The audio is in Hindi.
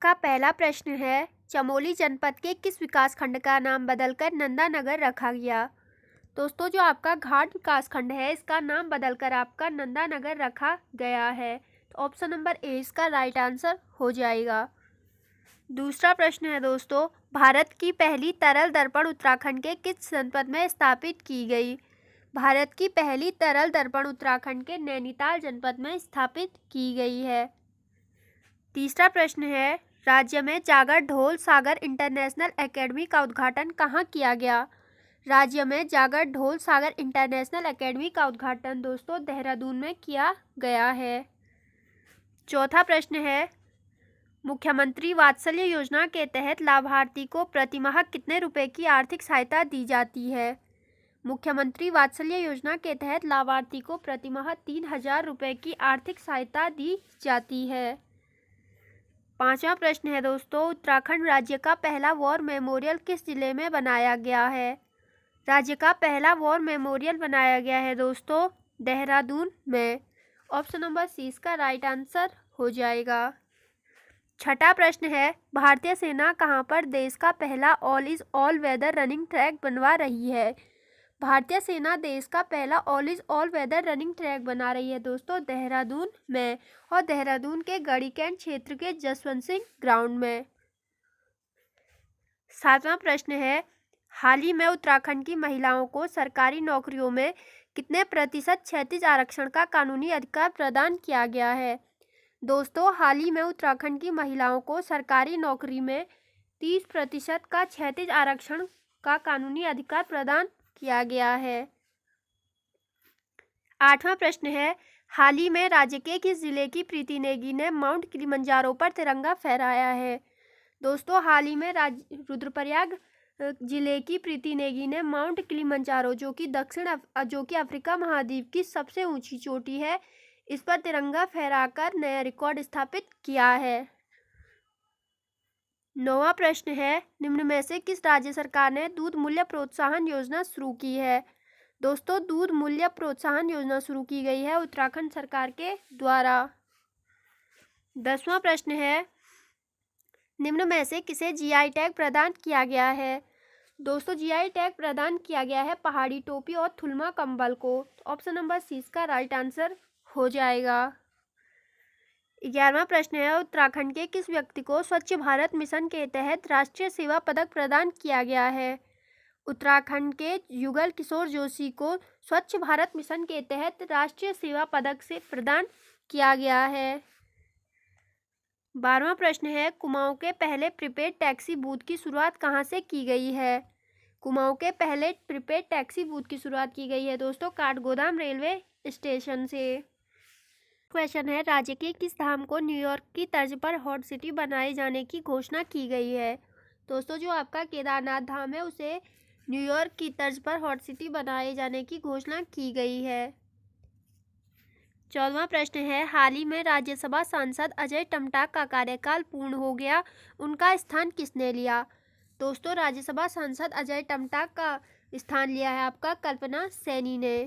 का पहला प्रश्न है, चमोली जनपद के किस विकासखंड का नाम बदलकर नंदानगर रखा गया। दोस्तों, जो आपका घाट विकासखंड है इसका नाम बदलकर आपका नंदानगर रखा गया है। तो ऑप्शन नंबर ए इसका राइट आंसर हो जाएगा। दूसरा प्रश्न है दोस्तों, भारत की पहली तरल दर्पण उत्तराखंड के किस जनपद में स्थापित की गई। भारत की पहली तरल दर्पण उत्तराखंड के नैनीताल जनपद में स्थापित की गई है। तीसरा प्रश्न है, राज्य में जागर ढोल सागर इंटरनेशनल एकेडमी का उद्घाटन कहाँ किया गया। राज्य में जागर ढोल सागर इंटरनेशनल एकेडमी का उद्घाटन दोस्तों देहरादून में किया गया है। चौथा प्रश्न है, मुख्यमंत्री वात्सल्य योजना के तहत लाभार्थी को प्रतिमाह कितने रुपए की आर्थिक सहायता दी जाती है। मुख्यमंत्री वात्सल्य योजना के तहत लाभार्थी को प्रतिमाह 3,000 रुपये की आर्थिक सहायता दी जाती है। पांचवा प्रश्न है दोस्तों, उत्तराखंड राज्य का पहला वॉर मेमोरियल किस जिले में बनाया गया है। राज्य का पहला वॉर मेमोरियल बनाया गया है दोस्तों देहरादून में। ऑप्शन नंबर सी इसका राइट आंसर हो जाएगा। छठा प्रश्न है, भारतीय सेना कहां पर देश का पहला ऑल वेदर रनिंग ट्रैक बनवा रही है। भारतीय सेना देश का पहला ऑल वेदर रनिंग ट्रैक बना रही है दोस्तों देहरादून में, और देहरादून के गढ़ीकैंट क्षेत्र के जसवंत सिंह ग्राउंड में। सातवां प्रश्न है, हाल ही में उत्तराखंड की महिलाओं को सरकारी नौकरियों में कितने प्रतिशत क्षैतिज आरक्षण का कानूनी अधिकार प्रदान किया गया है। दोस्तों, हाल ही में उत्तराखंड की महिलाओं को सरकारी नौकरी में 30% का क्षैतिज आरक्षण का कानूनी अधिकार प्रदान किया गया है। आठवां प्रश्न है, हाल ही में राज्य के किस जिले की प्रीति नेगी ने माउंट किलिमंजारो पर तिरंगा फहराया है। दोस्तों, हाल ही में रुद्रप्रयाग जिले की प्रीति नेगी ने माउंट किलिमंजारो जो कि अफ्रीका महाद्वीप की सबसे ऊंची चोटी है, इस पर तिरंगा फहराकर नया रिकॉर्ड स्थापित किया है। नौवां प्रश्न है, निम्न में से किस राज्य सरकार ने दूध मूल्य प्रोत्साहन योजना शुरू की है। दोस्तों, दूध मूल्य प्रोत्साहन योजना शुरू की गई है उत्तराखंड सरकार के द्वारा। 10वां प्रश्न है, निम्न में से किसे जीआई टैग प्रदान किया गया है। दोस्तों, जीआई टैग प्रदान किया गया है पहाड़ी टोपी और थुलमा कंबल को। ऑप्शन नंबर सी इसका राइट आंसर हो जाएगा। 11वां प्रश्न है, उत्तराखंड के किस व्यक्ति को स्वच्छ भारत मिशन के तहत राष्ट्रीय सेवा पदक प्रदान किया गया है। उत्तराखंड के युगल किशोर जोशी को स्वच्छ भारत मिशन के तहत राष्ट्रीय सेवा पदक से प्रदान किया गया है। 12वां प्रश्न है, कुमाऊं के पहले प्रीपेड टैक्सी बूथ की शुरुआत कहां से की गई है। कुमाऊं के पहले प्रीपेड टैक्सी बूथ की शुरुआत की गई है दोस्तों काठगोदाम रेलवे स्टेशन से। क्वेश्चन है, राज्य के किस धाम को न्यूयॉर्क की तर्ज पर हॉट सिटी बनाए जाने की घोषणा की गई है। दोस्तों, जो आपका केदारनाथ धाम है उसे न्यूयॉर्क की तर्ज पर हॉट सिटी बनाए जाने की घोषणा की गई है। 14वां प्रश्न है, हाल ही में राज्यसभा सांसद अजय टमटाक का कार्यकाल पूर्ण हो गया, उनका स्थान किसने लिया। दोस्तों, राज्यसभा सांसद अजय टमटाक का स्थान लिया है आपका कल्पना सैनी ने।